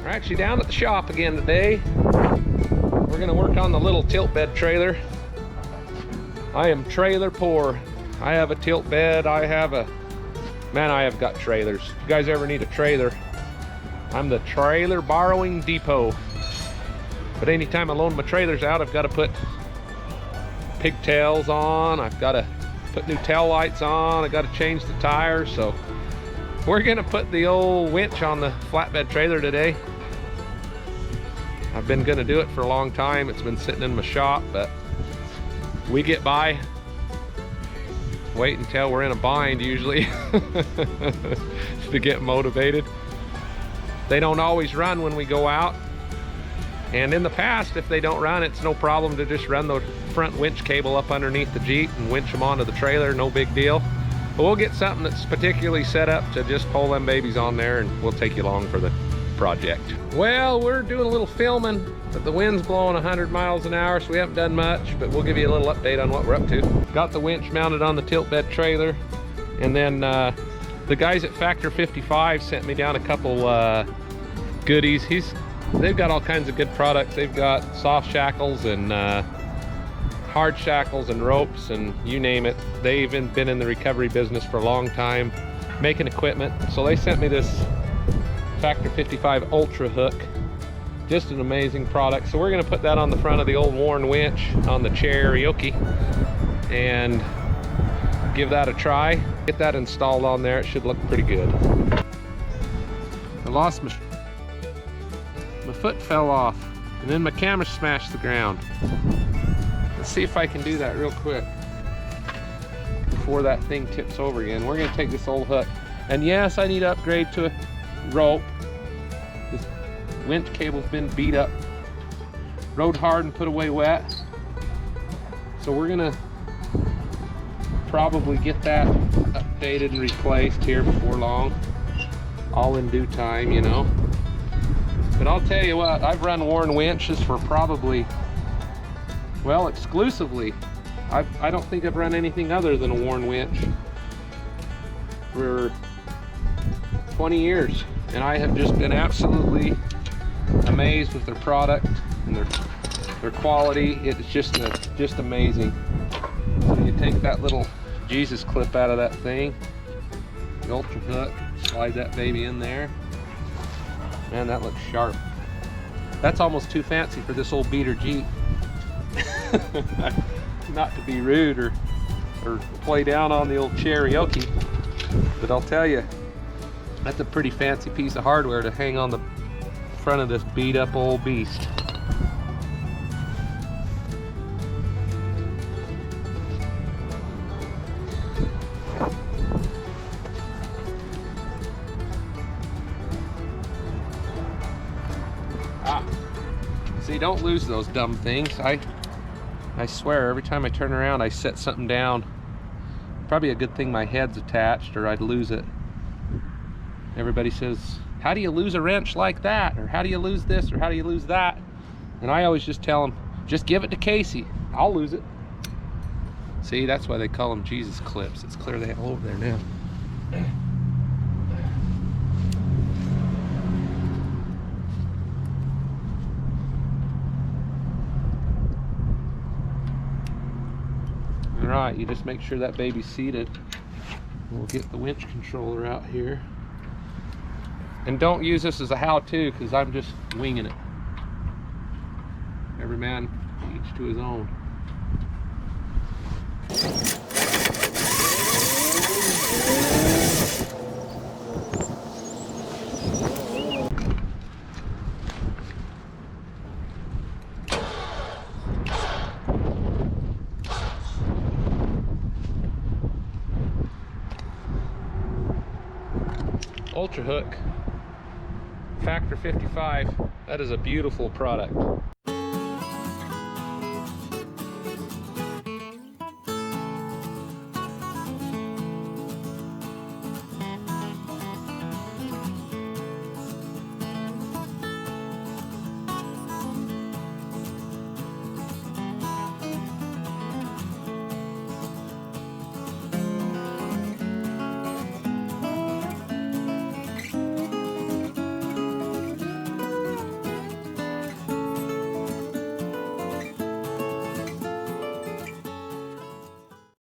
We're actually down at the shop again today. We're gonna work on the little tilt bed trailer. I am trailer poor. I have a tilt bed, I have got trailers. If you guys ever need a trailer, I'm the trailer borrowing depot. But anytime I loan my trailers out, I've got to put pigtails on, I've got to put new tail lights on, I've got to change the tires. So we're gonna put the old winch on the flatbed trailer today. I've been gonna do it for a long time. It's been sitting in my shop, but we get by. Wait until we're in a bind usually to get motivated. They don't always run when we go out. And in the past, if they don't run, it's no problem to just run the front winch cable up underneath the Jeep and winch them onto the trailer, no big deal. But we'll get something that's particularly set up to just pull them babies on there, and we'll take you along for the project. Well, we're doing a little filming, but the wind's blowing 100 miles an hour, so we haven't done much, but we'll give you a little update on what we're up to. Got the winch mounted on the tilt bed trailer, and then the guys at Factor 55 sent me down a couple goodies. They've got all kinds of good products. They've got soft shackles and hard shackles and ropes and you name it. They've been in the recovery business for a long time, making equipment. So they sent me this Factor 55 Ultra hook. Just an amazing product. So we're gonna put that on the front of the old worn winch on the Cherokee and give that a try. Get that installed on there. It should look pretty good. I lost my foot fell off, and then my camera smashed the ground. Let's see if I can do that real quick before that thing tips over again. We're gonna take this old hook, and yes, I need to upgrade to a rope. This winch cable's been beat up, rode hard and put away wet. So we're gonna probably get that updated and replaced here before long, all in due time, you know. But I'll tell you what, I've run worn winches for probably, well, exclusively. I don't think I've run anything other than a worn winch for 20 years. And I have just been absolutely amazed with their product and their quality. It's just amazing. So you take that little Jesus clip out of that thing, the Ultra hook, slide that baby in there. Man, that looks sharp. That's almost too fancy for this old beater Jeep. Not to be rude or play down on the old Cherokee, but I'll tell you, that's a pretty fancy piece of hardware to hang on the front of this beat up old beast. See, don't lose those dumb things. I swear, every time I turn around, I set something down. Probably a good thing my head's attached, or I'd lose it. Everybody says, how do you lose a wrench like that? Or how do you lose this? Or how do you lose that? And I always just tell them, just give it to Casey. I'll lose it. See, that's why they call them Jesus clips. It's clear they're all over there now. Right, you just make sure that baby's seated. We'll get the winch controller out here. And don't use this as a how-to, because I'm just winging it. Every man, each to his own. Ultra hook, Factor 55, that is a beautiful product.